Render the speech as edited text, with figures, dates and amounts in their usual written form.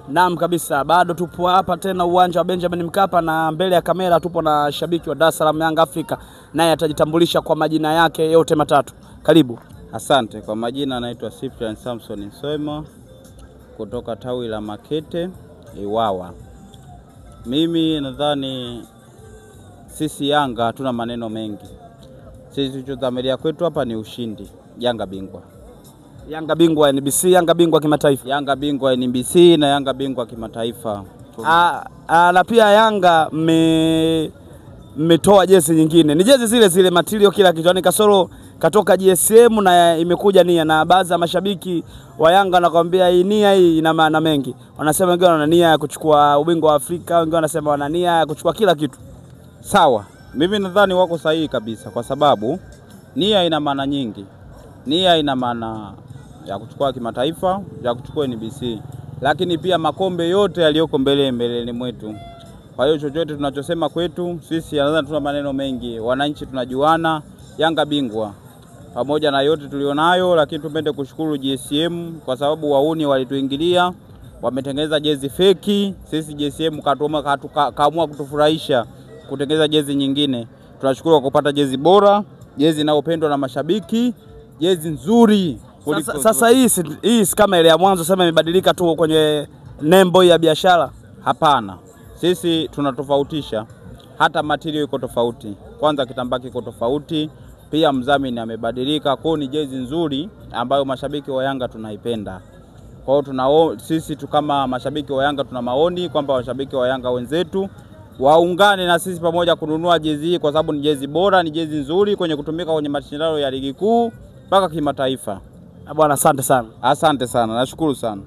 Naam kabisa, bado tupo hapa tena uwanja wa Benjamin Mkapa na mbele ya kamera tupo na shabiki wa Dar es Salaam Young Africa, naye atajitambulisha kwa majina yake yote matatu. Karibu. Asante. Kwa majina anaitwa Cyprian Samson Nsoimo kutoka tawi la Makete Iwawa. Mimi nadhani sisi Yanga hatuna maneno mengi. Sisi tulichodhamiria kwetu hapa ni ushindi. Yanga bingwa. Yanga bingwa NBC, Yanga bingwa kimataifa. Yanga bingwa NBC na Yanga bingwa kimataifa. Na pia Yanga mmetoa jezi nyingine. Ni jezi zile zile material kila kitu. Yaani kasoro katoka GSM na imekuja nia, na baadhi ya mashabiki wa Yanga wanakuambia hii nia hii ina maana mengi. Wanasema wengine wana nia ya kuchukua ubingwa wa Afrika, wengine wanasema wana nia ya kuchukua kila kitu. Sawa. Mimi nadhani wako sahihi kabisa kwa sababu nia ina maana nyingi. Nia ina maana ya kuchukua kimataifa, ya kuchukua NBC, lakini pia makombe yote yaliyoko mbeleni mwetu. Kwa hiyo chochote tunachosema kwetu sisi nadhani tuna maneno mengi. Wananchi tunajuana, Yanga bingwa. Pamoja na yote tulionayo, lakini tupende kushukuru GSM kwa sababu wauni walituingilia, wametengeneza jezi feki. Sisi GSM kaamua kutufurahisha kutengeneza jezi nyingine. Tunashukuru kwa kupata jezi bora, jezi inayopendwa na mashabiki, jezi nzuri. Sasa hii kama ile ya mwanzo sema imebadilika tu kwenye nembo ya biashara. Hapana. Sisi tunatofautisha. Hata material iko tofauti. Kwanza kitambaa kiko tofauti, pia mdhamini amebadilika. Kwa ni jezi nzuri ambayo mashabiki wa Yanga tunaipenda. Kwa hiyo sisi kama mashabiki wa Yanga tuna maoni kwamba mashabiki wa Yanga wenzetu waungane na sisi pamoja kununua jezi hii kwa sababu ni jezi bora, ni jezi nzuri kwenye kutumika kwenye mashindano ya ligi kuu mpaka kimataifa. Bwana asante sana. Asante sana. Nashukuru sana.